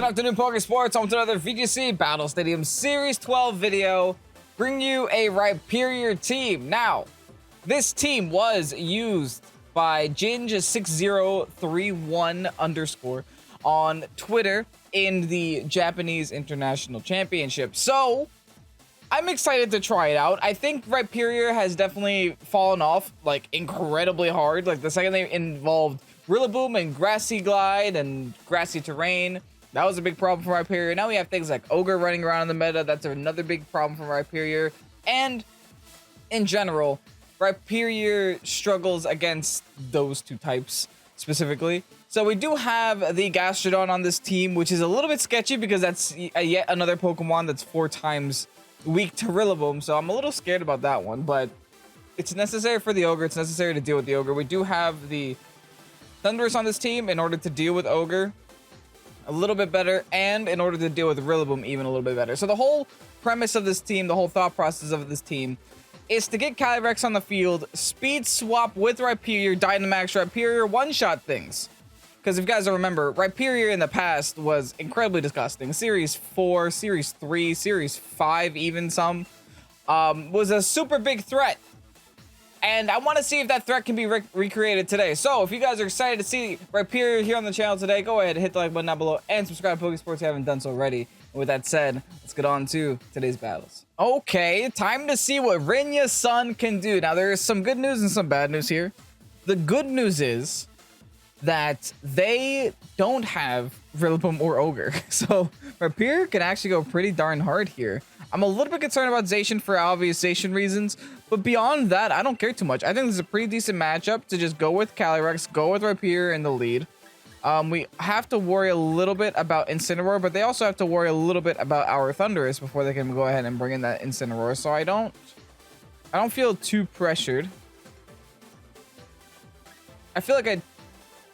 Good afternoon, Pokésports. On to another VGC Battle Stadium Series 12 video. Bring you a RHYPERIOR team. Now, this team was used by Jinja6031_ on Twitter in the Japanese International Championship. So, I'm excited to try it out. I think RHYPERIOR has definitely fallen off like incredibly hard. Like the second they involved Rillaboom and Grassy Glide and Grassy Terrain, that was a big problem for RHYPERIOR. Now we have things like Ogre running around in the meta. That's another big problem for RHYPERIOR. And in general, RHYPERIOR struggles against those two types specifically. So we do have the Gastrodon on this team, which is a little bit sketchy because that's yet another Pokemon that's 4 times weak to Rillaboom. So I'm a little scared about that one, but it's necessary for the Ogre. It's necessary to deal with the Ogre. We do have the Thundurus on this team in order to deal with Ogre a little bit better, and in order to deal with Rillaboom even a little bit better. So the whole premise of this team, the whole thought process of this team, is to get Calyrex on the field, speed swap with RHYPERIOR, Dynamax RHYPERIOR, one-shot things. Because if you guys don't remember, RHYPERIOR in the past was incredibly disgusting. Series 4, Series 3, Series 5 even some, was a super big threat. And I want to see if that threat can be recreated today. So if you guys are excited to see RHYPERIOR here on the channel today, go ahead and hit the like button down below and subscribe to Pokésports if you haven't done so already. And with that said, let's get on to today's battles. Okay, time to see what RHYPERIOR can do. Now there is some good news and some bad news here. The good news is that they don't have Rillaboom or Ogre. So RHYPERIOR can actually go pretty darn hard here. I'm a little bit concerned about Zacian for obvious Zacian reasons, but beyond that, I don't care too much. I think this is a pretty decent matchup to just go with Calyrex, go with RHYPERIOR in the lead. We have to worry a little bit about Incineroar, but they also have to worry a little bit about our Thundurus before they can go ahead and bring in that Incineroar. So I don't feel too pressured. I feel like I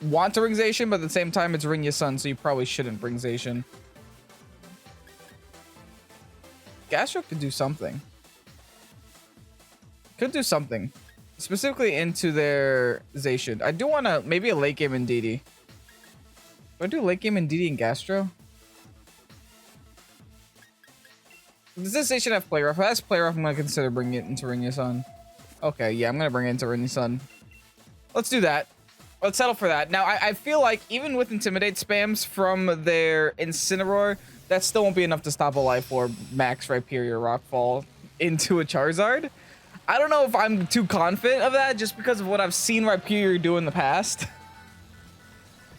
want to bring Zacian, but at the same time, it's RHYPERIOR, so you probably shouldn't bring Zacian. Gastro could do something. Could do something. Specifically into their Zacian. I do want to, maybe a late game Indeedee. Do I do late game Indeedee and Gastro? Does this Zacian have Play Rough? If it has Play Rough, I'm going to consider bringing it into RHYPERIOR. Okay, yeah, I'm going to bring it into RHYPERIOR. Let's do that. Let's settle for that. Now, I feel like even with Intimidate spams from their Incineroar, that still won't be enough to stop a Life Orb max RHYPERIOR Rockfall into a Charizard. I don't know if I'm too confident of that just because of what I've seen RHYPERIOR do in the past.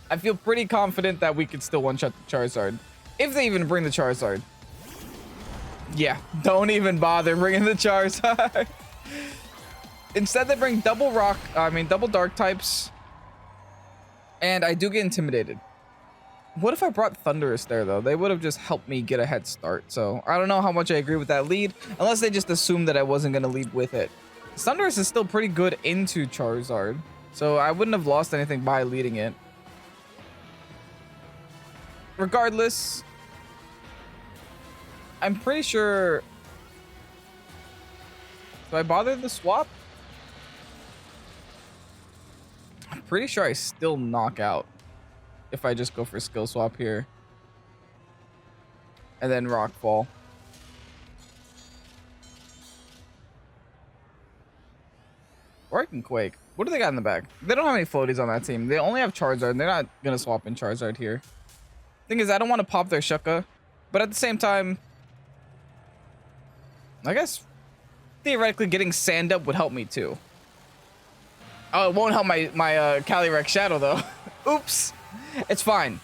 I feel pretty confident that we could still one-shot the Charizard. If they even bring the Charizard. Yeah, don't even bother bringing the Charizard. Instead, they bring double Dark types. And I do get intimidated. What if I brought Thundurus there, though? They would have just helped me get a head start. So I don't know how much I agree with that lead, unless they just assumed that I wasn't going to lead with it. Thundurus is still pretty good into Charizard, so I wouldn't have lost anything by leading it. Regardless, I'm pretty sure... Do I bother the swap? I'm pretty sure I still knock out if I just go for skill swap here and then Rockfall. Or I can Quake. What do they got in the back? They don't have any floaties on that team. They only have Charizard. They're not gonna swap in Charizard here. Thing is, I don't want to pop their Shuka, but at the same time, I guess theoretically getting Sand Up would help me too. Oh, it won't help my Calyrex-Shadow though. Oops. It's fine.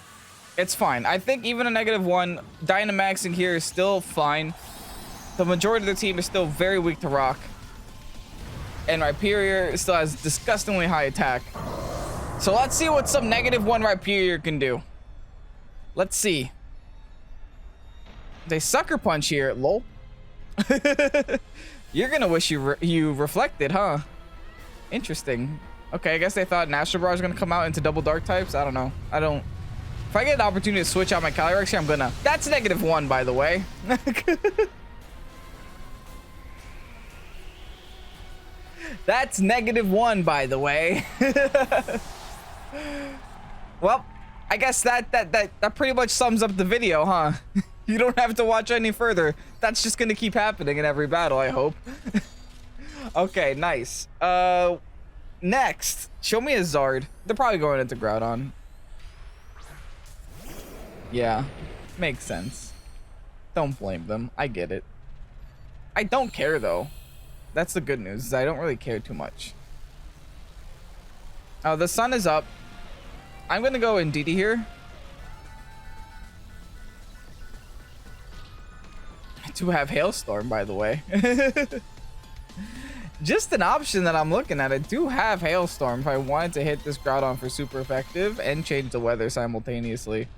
It's fine. I think even a -1 Dynamaxing here is still fine. The majority of the team is still very weak to rock. And RHYPERIOR still has disgustingly high attack. So let's see what some -1 RHYPERIOR can do. Let's see. They Sucker Punch here, lol. You're gonna wish you reflected, huh? Interesting. Okay, I guess they thought an Astral Barrage was gonna come out into double Dark types. I don't know. If I get an opportunity to switch out my Calyrex here, I'm gonna. That's -1, by the way. That's -1, by the way. Well, I guess that pretty much sums up the video, huh? You don't have to watch any further. That's just gonna keep happening in every battle, I hope. Okay, nice. Next, show me a Zard. They're probably going into Groudon. Yeah, makes sense. Don't blame them. I get it. I don't care though. That's the good news, is I don't really care too much. Oh, the sun is up. I'm gonna go Indeedee here. I do have Hailstorm, by the way. Just an option that I'm looking at. I do have Hailstorm if I wanted to hit this Groudon for super effective and change the weather simultaneously.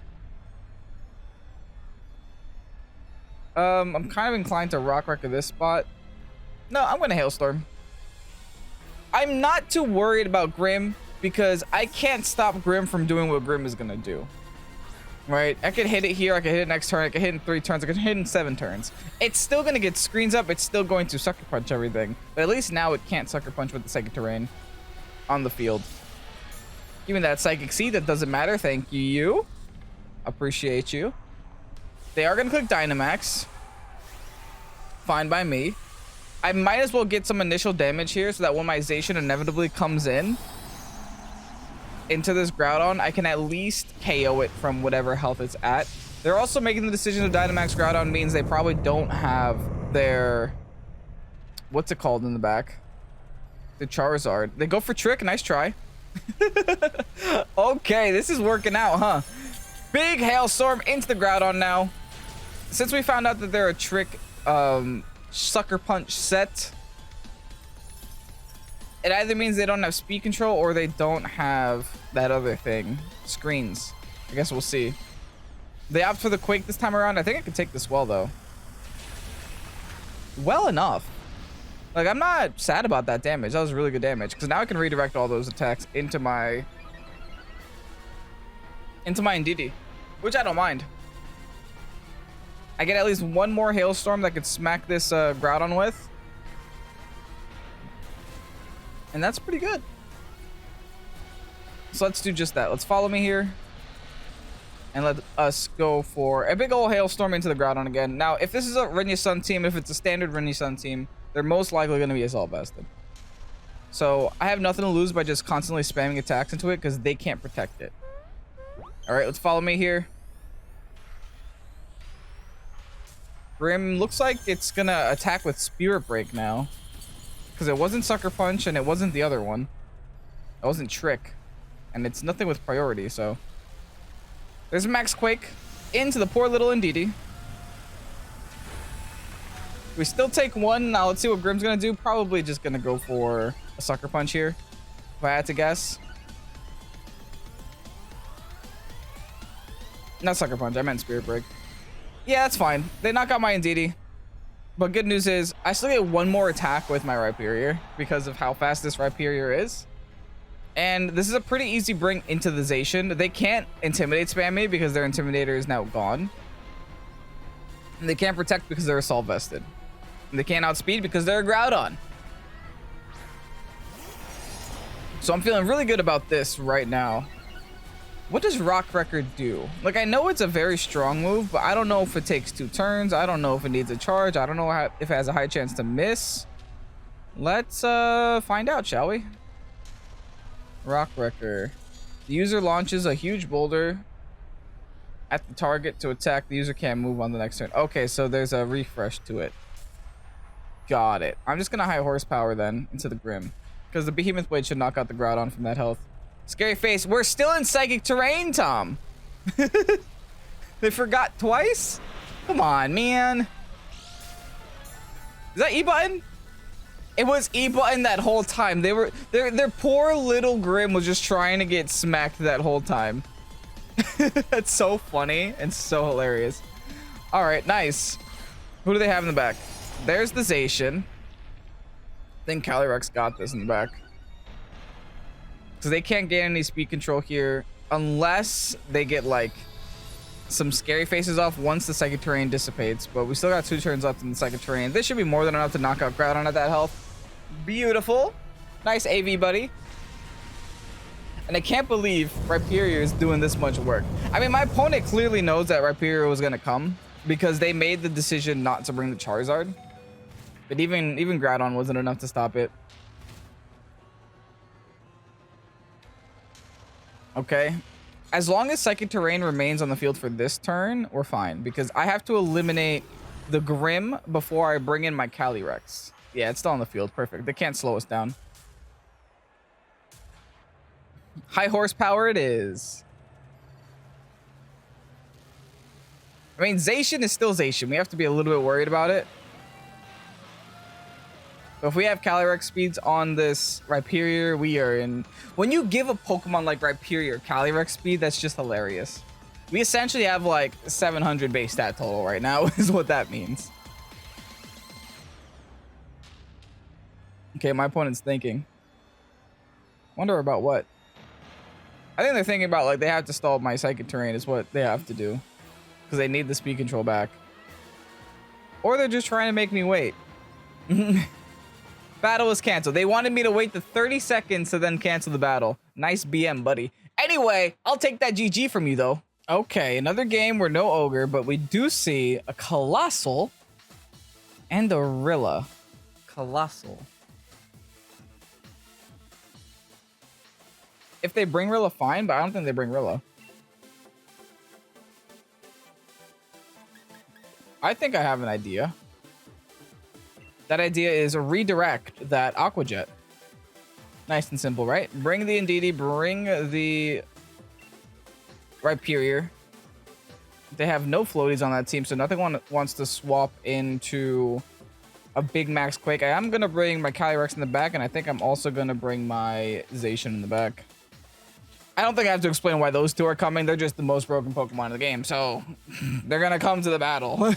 I'm kind of inclined to Rock Wrecker this spot. No, I'm gonna Hailstorm. I'm not too worried about Grim because I can't stop Grim from doing what Grim is gonna do. Right? I could hit it here, I could hit it next turn, I could hit it in 3 turns, I could hit it in 7 turns. It's still gonna get screens up, it's still going to Sucker Punch everything. But at least now it can't Sucker Punch with the Psychic Terrain on the field. Give me that Psychic Seed, that doesn't matter, thank you. Appreciate you. They are gonna click Dynamax. Fine by me. I might as well get some initial damage here so that when my Zacian inevitably comes into this Groudon, I can at least KO it from whatever health it's at. They're also making the decision to Dynamax Groudon means they probably don't have their... What's it called in the back? The Charizard. They go for Trick. Nice try. Okay, this is working out, huh? Big Hailstorm into the Groudon now. Since we found out that they're a Trick Sucker Punch set, it either means they don't have speed control or they don't have that other thing, screens. I guess we'll see. They opt for the Quake this time around. I think I can take this well though. Well enough. Like, I'm not sad about that damage. That was really good damage because now I can redirect all those attacks into my Indeedee, which I don't mind. I get at least one more Hailstorm that could smack this Groudon with. And that's pretty good. So let's do just that. Let's follow me here. And let us go for a big old Hailstorm into the Groudon again. Now, if this is a Rinja Sun team, if it's a standard Rinja Sun team, they're most likely going to be Assault Vested. So I have nothing to lose by just constantly spamming attacks into it because they can't protect it. Alright, let's follow me here. Grim looks like it's going to attack with Spirit Break now. Because it wasn't Sucker Punch and it wasn't the other one. It wasn't Trick. And it's nothing with priority, so. There's a Max Quake into the poor little Indeedee. We still take one. Now let's see what Grim's going to do. Probably just going to go for a Sucker Punch here, if I had to guess. Not Sucker Punch, I meant Spirit Break. Yeah, that's fine. They knock out my Indeedee. But good news is, I still get one more attack with my Rhyperior because of how fast this Rhyperior is. And this is a pretty easy bring into the Zacian. They can't Intimidate spam me because their Intimidator is now gone. And they can't Protect because they're Assault Vested. And they can't Outspeed because they're a Groudon. So I'm feeling really good about this right now. What does Rock Wrecker do? Like, I know it's a very strong move, but I don't know if it takes 2 turns. I don't know if it needs a charge. I don't know if it has a high chance to miss. Let's find out, shall we? Rock Wrecker. The user launches a huge boulder at the target to attack. The user can't move on the next turn. Okay, so there's a refresh to it. Got it. I'm just going to high horsepower then into the Grim. Because the Behemoth Blade should knock out the Groudon from that health. Scary Face. We're still in Psychic Terrain, Tom. They forgot twice? Come on, man. Is that E-button? It was E-button that whole time. Their poor little Grim was just trying to get smacked that whole time. That's so funny and so hilarious. All right, nice. Who do they have in the back? There's the Zacian. I think Calyrex got this in the back. Because they can't gain any speed control here unless they get like some Scary Faces off once the Psychic Terrain dissipates. But we still got 2 turns left in the Psychic Terrain. This should be more than enough to knock out Groudon at that health. Beautiful. Nice AV, buddy. And I can't believe Rhyperior is doing this much work. I mean, my opponent clearly knows that Rhyperior was going to come because they made the decision not to bring the Charizard. But even Groudon wasn't enough to stop it. Okay. As long as Psychic Terrain remains on the field for this turn, we're fine. Because I have to eliminate the Grim before I bring in my Calyrex. Yeah, it's still on the field. Perfect. They can't slow us down. High horsepower it is. I mean, Zacian is still Zacian. We have to be a little bit worried about it. But if we have Calyrex speeds on this Rhyperior, we are in. When you give a Pokemon like Rhyperior Calyrex speed, that's just hilarious. We essentially have like 700 base stat total right now, is what that means. Okay, my opponent's thinking. Wonder about what? I think they're thinking about like they have to stall my Psychic Terrain is what they have to do. Because they need the speed control back. Or they're just trying to make me wait. Battle was canceled. They wanted me to wait the 30 seconds to then cancel the battle. Nice BM, buddy. Anyway, I'll take that GG from you, though. Okay, another game where no Ogre, but we do see a Colossal and a Rilla. Colossal. If they bring Rilla, fine, but I don't think they bring Rilla. I think I have an idea. That idea is a redirect that Aqua Jet. Nice and simple, right? Bring the Indeedee, bring the Rhyperior. They have no floaties on that team, so nothing wants to swap into a big Max Quake. I am going to bring my Calyrex in the back, and I think I'm also going to bring my Zacian in the back. I don't think I have to explain why those two are coming. They're just the most broken Pokemon in the game, so they're going to come to the battle.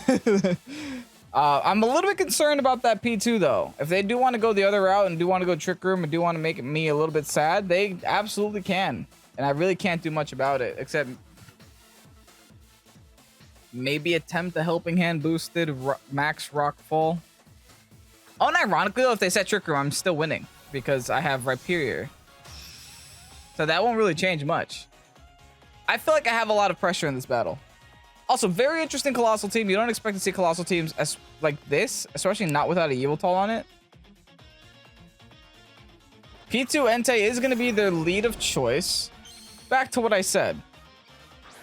I'm a little bit concerned about that P2, though. If they do want to go the other route and do want to go Trick Room and do want to make me a little bit sad, they absolutely can. And I really can't do much about it, except maybe attempt a Helping Hand boosted Max Rockfall. Unironically, though, if they set Trick Room, I'm still winning because I have Rhyperior. So that won't really change much. I feel like I have a lot of pressure in this battle. Also, very interesting Colossal team. You don't expect to see Colossal teams as like this, especially not without a Yveltal on it. P2 Entei is going to be their lead of choice. Back to what I said.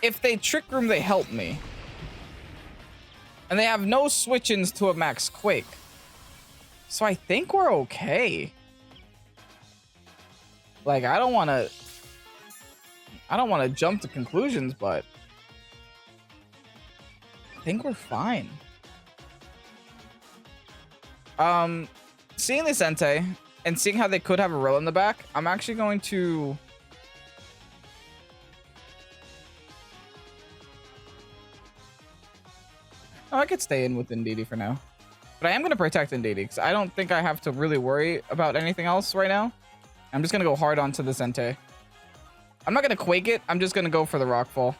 If they Trick Room, they help me. And they have no switch-ins to a Max Quake. So I think we're okay. Like, I don't want to jump to conclusions, but I think we're fine. Seeing this Entei and seeing how they could have a Rilla in the back, I'm actually going to I could stay in with Indeedee for now. But I am going to protect Indeedee because I don't think I have to really worry about anything else right now. I'm just going to go hard onto this Entei. I'm not going to Quake it. I'm just going to go for the Rockfall.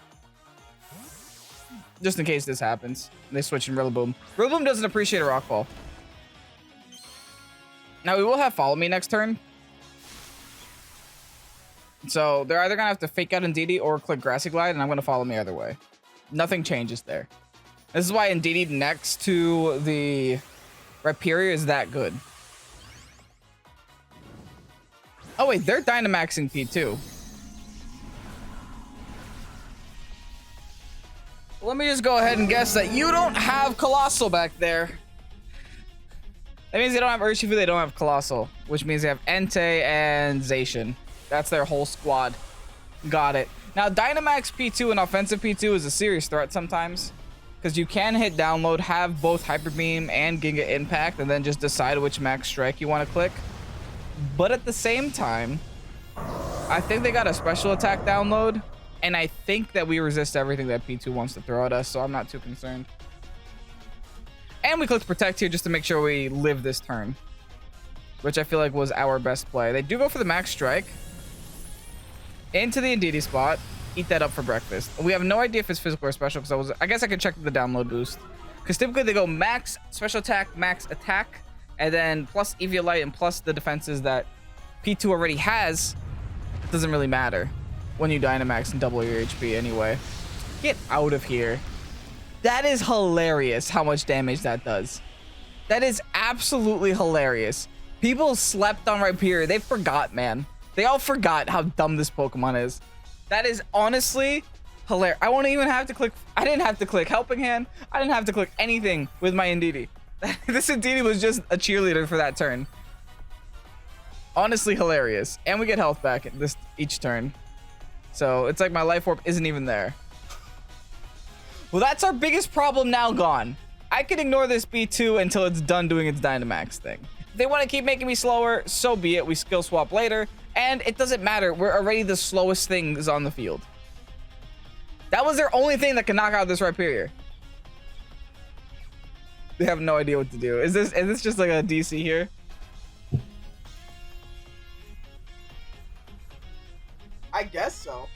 Just in case this happens. They switch in Rillaboom. Rillaboom doesn't appreciate a Rockfall. Now, we will have Follow Me next turn. So, they're either going to have to fake out Indeedee or click Grassy Glide, and I'm going to Follow Me either way. Nothing changes there. This is why Indeedee next to the Rhyperior is that good. Oh, wait, they're Dynamaxing P2. Let me just go ahead and guess that you don't have Colossal back there. That means they don't have Urshifu, they don't have Colossal, which means they have Entei and Zacian. That's their whole squad. Got it. Now, Dynamax P2 and Offensive P2 is a serious threat sometimes, because you can hit Download, have both Hyper Beam and Giga Impact, and then just decide which Max Strike you want to click. But at the same time, I think they got a Special Attack Download, and I think that we resist everything that P2 wants to throw at us, so I'm not too concerned. And we clicked Protect here just to make sure we live this turn, which I feel like was our best play. They do go for the Max Strike into the Indeedee spot. Eat that up for breakfast. We have no idea if it's physical or special because I guess I could check the download boost. Because typically they go max special attack, max attack, and then plus Eviolite and plus the defenses that P2 already has. doesn't really matter when you Dynamax and double your HP anyway. Get out of here. That is hilarious how much damage that does. That is absolutely hilarious. People slept on Rhyperior. They forgot, man. They all forgot how dumb this Pokemon is. That is honestly hilarious. I won't even have to click. I didn't have to click Helping Hand. I didn't have to click anything with my Indeedee. This Indeedee was just a cheerleader for that turn. Honestly hilarious. And we get health back at this each turn. So it's like my Life Orb isn't even there. Well, that's our biggest problem now gone. I can ignore this B2 until it's done doing its Dynamax thing. If they want to keep making me slower, so be it. We skill swap later. And it doesn't matter. We're already the slowest things on the field. That was their only thing that can knock out this Rhyperior. They have no idea what to do. Is this just like a DC here? I guess so.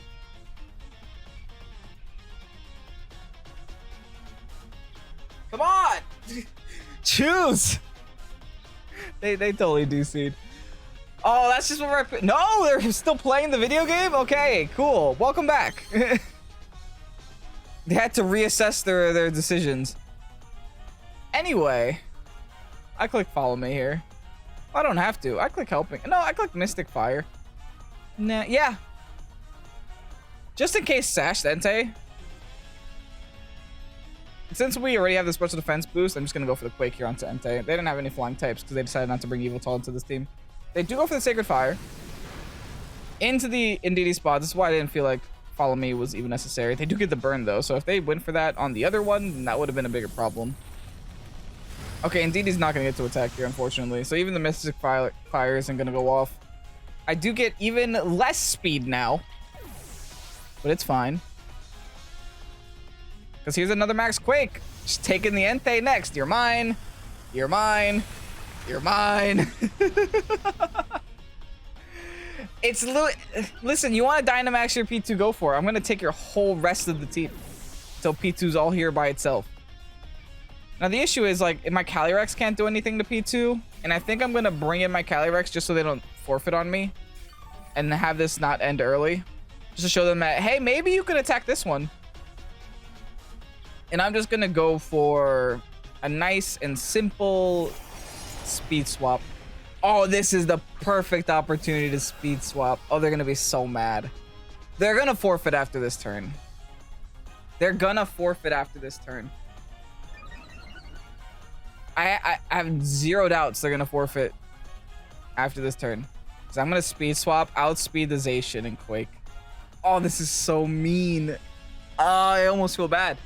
Come on! Choose! They totally DC'd. Oh, that's just what we're... No, they're still playing the video game? Okay, cool. Welcome back. They had to reassess their decisions. Anyway, I click Follow Me here. I don't have to. I click Helping. No, I click Mystic Fire. Nah, yeah. Just in case Sash Entei. Since we already have the special defense boost, I'm just going to go for the Quake here onto Entei. They didn't have any flying types because they decided not to bring Yveltal into this team. They do go for the Sacred Fire. Into the Indeedee spot. This is why I didn't feel like Follow Me was even necessary. They do get the burn though, so if they went for that on the other one, then that would have been a bigger problem. Okay, Indeedee's not going to get to attack here, unfortunately. So even the Mystic Fire isn't going to go off. I do get even less speed now. But it's fine. Because here's another Max Quake. Just taking the Entei next. You're mine. You're mine. You're mine. It's listen, you want to Dynamax your P2, go for it. I'm going to take your whole rest of the team. Until P2's all here by itself. Now the issue is, like, my Calyrex can't do anything to P2. And I think I'm going to bring in my Calyrex just so they don't forfeit on me. And have this not end early. Just to show them that, hey, maybe you could attack this one. And I'm just going to go for a nice and simple speed swap. Oh, this is the perfect opportunity to speed swap. Oh, they're going to be so mad. They're going to forfeit after this turn. They're going to forfeit after this turn. I have zero doubts they're going to forfeit after this turn. So I'm going to speed swap, outspeed the Zacian and Quake. Oh, this is so mean. I almost feel bad.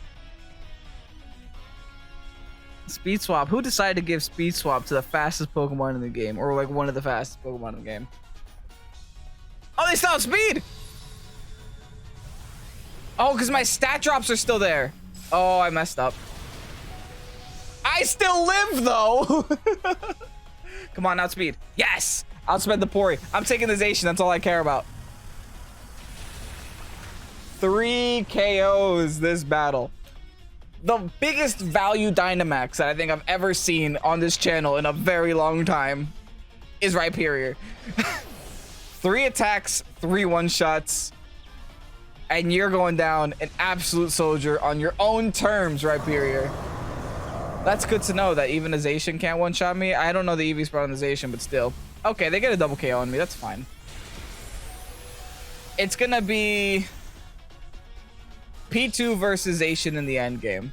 Speed swap. Who decided to give speed swap to the fastest Pokemon in the game? Or like one of the fastest Pokemon in the game? Oh, they still have speed! Oh, because my stat drops are still there. Oh, I messed up. I still live, though! Come on, outspeed. Yes! Outspeed the Pori. I'm taking the Zacian. That's all I care about. 3 KOs this battle. The biggest value Dynamax that I think I've ever seen on this channel in a very long time is Rhyperior. 3 attacks, 3 one-shots, and you're going down an absolute soldier on your own terms, Rhyperior. That's good to know that even a Zacian can't one-shot me. I don't know the EV spot on the Zacian, but still. Okay, they get a double KO on me. That's fine. It's gonna be P2 versus Zacian in the end game.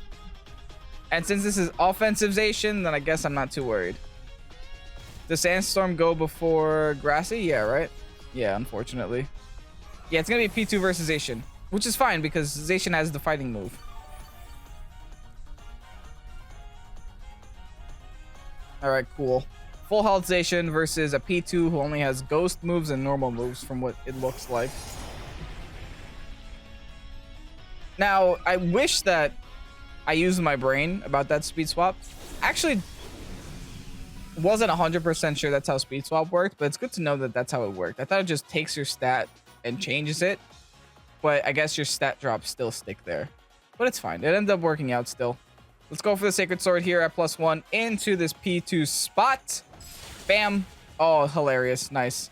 And since this is offensive Zacian, then I guess I'm not too worried. Does Sandstorm go before Grassy? Yeah, right? Yeah, unfortunately. Yeah, it's gonna be P2 versus Zacian, which is fine because Zacian has the fighting move. Alright, cool. Full health Zacian versus a P2 who only has ghost moves and normal moves from what it looks like. Now, I wish that I used my brain about that speed swap. Actually, wasn't 100% sure that's how speed swap worked, but it's good to know that that's how it worked. I thought it just takes your stat and changes it, but I guess your stat drops still stick there. But it's fine. It ended up working out still. Let's go for the Sacred Sword here at +1 into this P2 spot. Bam. Oh, hilarious. Nice.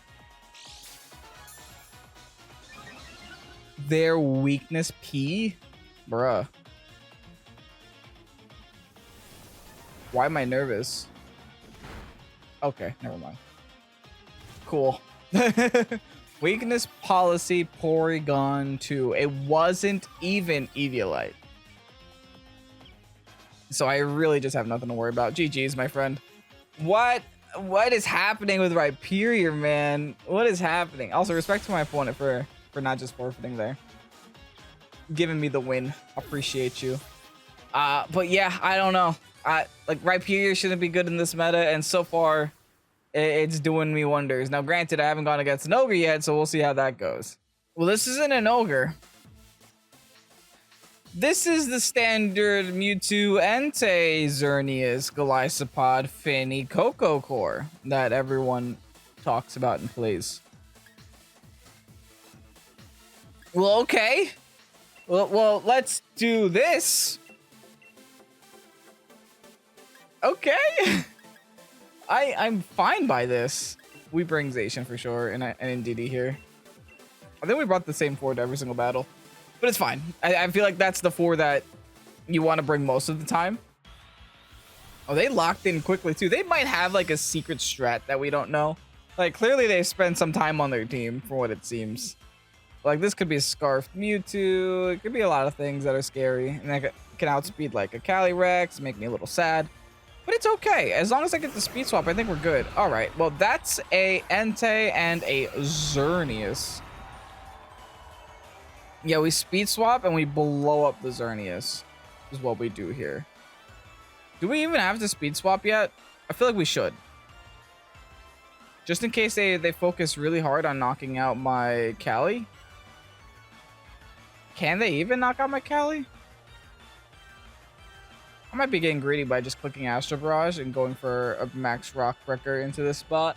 their weakness P? Bruh. Why am I nervous? Okay, never mind. Cool. Weakness policy Porygon 2. It wasn't even Eviolite. So I really just have nothing to worry about. GG's, my friend. What is happening with Rhyperior, man? What is happening? Also, respect to my opponent for not just forfeiting there. Giving me the win. Appreciate you. But yeah, I don't know. Like Rhyperior shouldn't be good in this meta, and so far, it's doing me wonders. Now, granted, I haven't gone against an ogre yet, so we'll see how that goes. Well, this isn't an ogre. This is the standard Mewtwo, Entei, Xerneas, Golisopod, Finny, Coco Core that everyone talks about and plays. Well, okay. Well, let's do this. Okay. I'm fine by this. We bring Zacian for sure, and Indeedee here. I think we brought the same 4 to every single battle. But it's fine. I feel like that's the 4 that you want to bring most of the time. Oh, they locked in quickly too. They might have like a secret strat that we don't know. Like clearly they spent some time on their team for what it seems. Like this could be a Scarfed Mewtwo. It could be a lot of things that are scary. And that can outspeed like a Calyrex, make me a little sad. But it's okay. As long as I get the speed swap, I think we're good. All right. Well, that's a Entei and a Xerneas. Yeah, we speed swap and we blow up the Xerneas is what we do here. Do we even have to speed swap yet? I feel like we should. Just in case they focus really hard on knocking out my Cali. Can they even knock out my Cali? I might be getting greedy by just clicking Astral Barrage and going for a max Rock Breaker into this spot.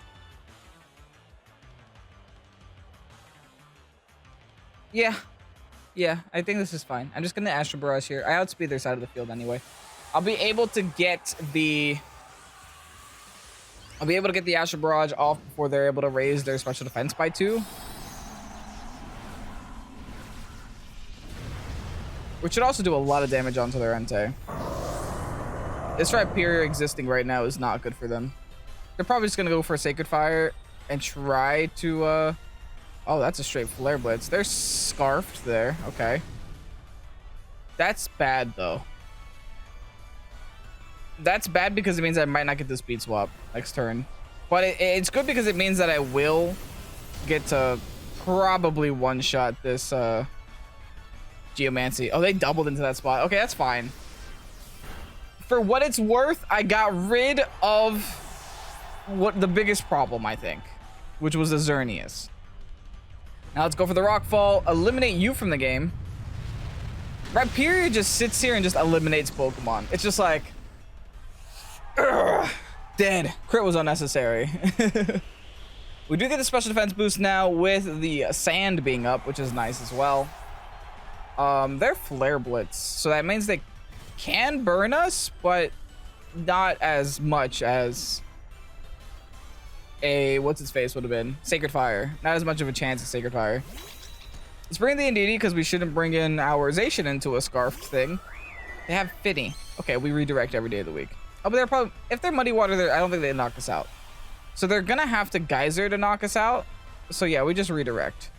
Yeah, I think this is fine. I'm just going to Astral Barrage here. I outspeed their side of the field anyway. I'll be able to get the Astral Barrage off before they're able to raise their special defense by 2. Which should also do a lot of damage onto their Entei. This Rhyperior existing right now is not good for them. They're probably just going to go for a Sacred Fire and try to... Oh, that's a straight Flare Blitz. They're Scarfed there. Okay. That's bad, though. That's bad because it means I might not get the speed swap next turn. But it's good because it means that I will get to probably one-shot this Geomancy. Oh, they doubled into that spot. Okay, that's fine. For what it's worth, I got rid of what the biggest problem, I think, which was the Xerneas. Now let's go for the Rockfall, eliminate you from the game. Rhyperior just sits here and just eliminates Pokemon. It's just like, ugh, dead. Crit was unnecessary. We do get the special defense boost now with the sand being up, which is nice as well. They're Flare Blitz, so that means they can burn us, but not as much as a what's its face would have been Sacred Fire. Not as much of a chance as Sacred Fire. Let's bring the Indeedee because we shouldn't bring in our Zacian into a Scarfed thing. They have Finny. Okay, we redirect every day of the week. Oh, but they're probably, if they're Muddy Water, I don't think they knock us out. So they're gonna have to Geyser to knock us out. So yeah, we just redirect.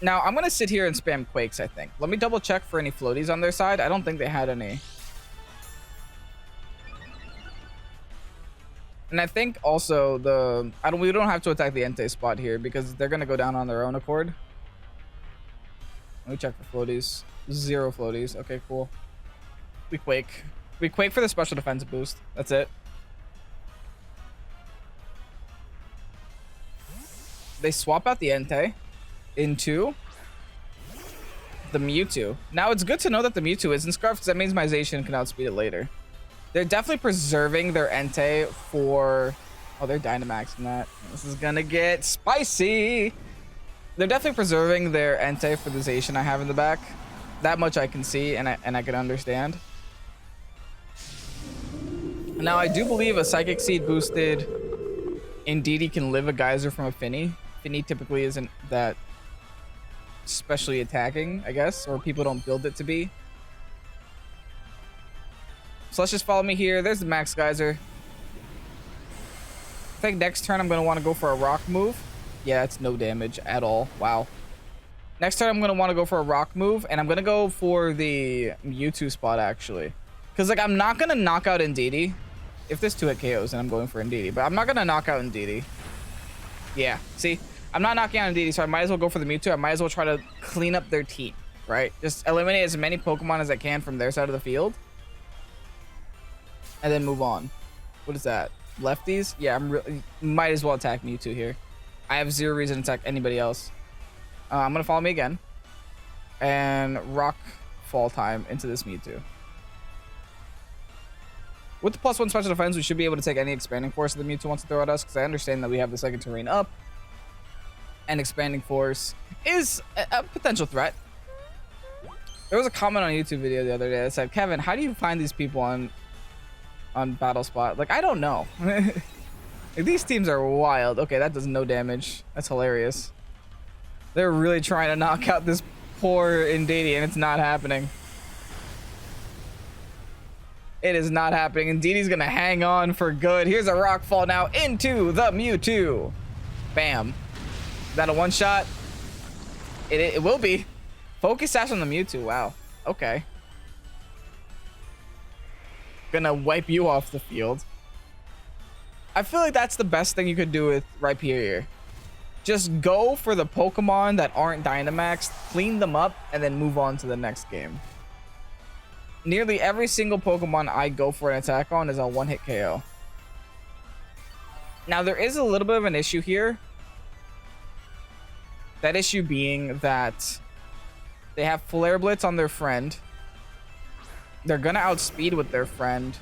Now I'm gonna sit here and spam Quakes, I think. Let me double check for any floaties on their side. I don't think they had any. And I think also we don't have to attack the Entei spot here because they're gonna go down on their own accord. Let me check for floaties. 0 floaties. Okay, cool. We Quake. We Quake for the special defense boost. That's it. They swap out the Entei into the Mewtwo. Now it's good to know that the Mewtwo isn't Scarfed because that means my Zacian can outspeed it later. They're definitely preserving their Entei for... Oh, they're Dynamaxing that. This is gonna get spicy. They're definitely preserving their Entei for the Zacian I have in the back. That much I can see and I can understand. Now I do believe a Psychic Seed boosted Indeed, he can live a geyser from a Finny. Finny typically isn't that especially attacking, I guess, or people don't build it to be. So let's just follow me here. There's the max geyser. I think next turn I'm going to want to go for a rock move. Yeah, that's no damage at all. Wow. Next turn I'm going to want to go for a rock move, and I'm going to go for the Mewtwo spot, actually. Because, like, I'm not going to knock out Indeedee. If there's 2-hit KOs, then I'm going for Indeedee. But I'm not going to knock out Indeedee. Yeah, see? I'm not knocking out Indeedee, so I might as well go for the Mewtwo. I might as well try to clean up their team, right? Just eliminate as many Pokemon as I can from their side of the field. And then move on. What is that? Lefties? Yeah, might as well attack Mewtwo here. I have zero reason to attack anybody else. I'm going to follow me again. And rock fall time into this Mewtwo. With the +1 special defense, we should be able to take any expanding force that the Mewtwo wants to throw at us, because I understand that we have the second terrain up. And expanding force is a potential threat. There was a comment on a YouTube video the other day that said, Kevin, how do you find these people on Battle Spot? Like, I don't know. Like, these teams are wild. Okay, that does no damage. That's hilarious. They're really trying to knock out this poor Indeedee, and it's not happening. It is not happening. Indeedee's gonna hang on for good. Here's a rock fall now into the Mewtwo. Bam. Is that a one-shot? It will be. Focus Sash on the Mewtwo. Wow. Okay. Gonna wipe you off the field. I feel like that's the best thing you could do with Rhyperior. Just go for the Pokemon that aren't Dynamaxed, clean them up, and then move on to the next game. Nearly every single Pokemon I go for an attack on is a one-hit KO. Now, there is a little bit of an issue here. That issue being that they have Flare Blitz on their friend. They're gonna outspeed with their friend.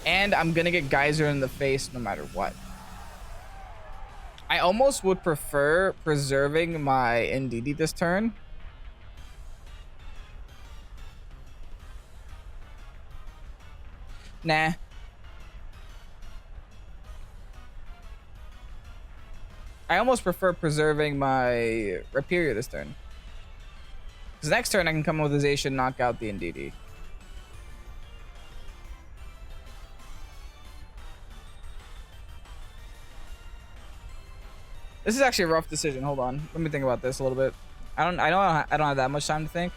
And I'm gonna get Geyser in the face no matter what. I almost would prefer preserving my Indeedee this turn. Nah. I almost prefer preserving my Rhyperior this turn. Because next turn I can come with a Zacian, knock out the Indeedee. This is actually a rough decision. Hold on. Let me think about this a little bit. I don't have that much time to think.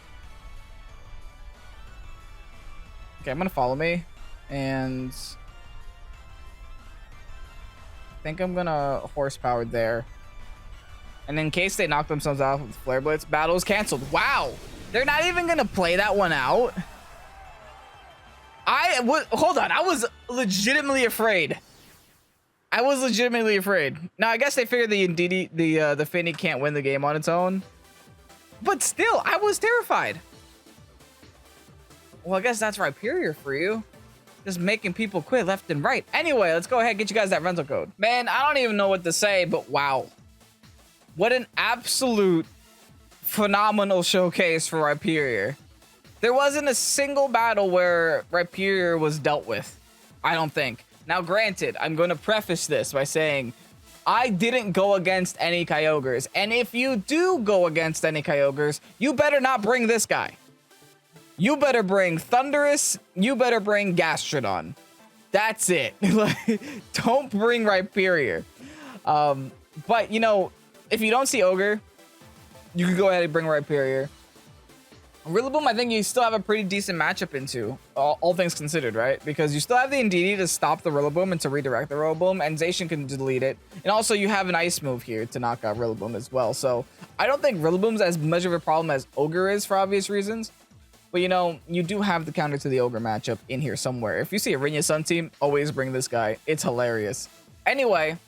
Okay, I'm gonna follow me. And I think I'm gonna horsepower there. And in case they knock themselves out with Flare Blitz, battle is canceled. Wow, they're not even gonna play that one out. Hold on, I was legitimately afraid. Now I guess they figured the Indeedee, the Finny can't win the game on its own. But still, I was terrified. Well, I guess that's Rhyperior for you. Just making people quit left and right. Anyway, let's go ahead and get you guys that rental code. Man, I don't even know what to say, but wow. What an absolute phenomenal showcase for Rhyperior. There wasn't a single battle where Rhyperior was dealt with, I don't think. Now, granted, I'm going to preface this by saying I didn't go against any Kyogres. And if you do go against any Kyogres, you better not bring this guy. You better bring Thundurus. You better bring Gastrodon. That's it. Don't bring Rhyperior. But, you know, if you don't see Ogre, you can go ahead and bring Rhyperior. Rillaboom, I think you still have a pretty decent matchup into, all things considered, right? Because you still have the Indeedee to stop the Rillaboom and to redirect the Rillaboom, and Zacian can delete it. And also, you have an Ice move here to knock out Rillaboom as well. So, I don't think Rillaboom's as much of a problem as Ogre is for obvious reasons. But, you know, you do have the counter to the Ogre matchup in here somewhere. If you see a Rinya Sun team, always bring this guy. It's hilarious. Anyway,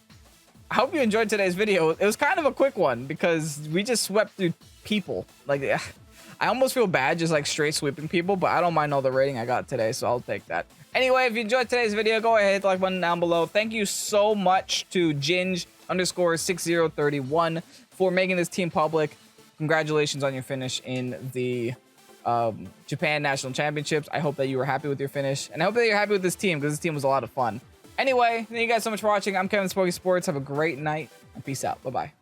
I hope you enjoyed today's video. It was kind of a quick one because we just swept through people. Like, I almost feel bad just like straight sweeping people, but I don't mind all the rating I got today, so I'll take that. Anyway, if you enjoyed today's video, go ahead, hit the like button down below. Thank you so much to Ginge_6031 for making this team public. Congratulations on your finish in the Japan National Championships. I hope that you were happy with your finish, and I hope that you're happy with this team because this team was a lot of fun. Anyway, thank you guys so much for watching. I'm Kevin Pokésports. Have a great night and peace out. Bye-bye.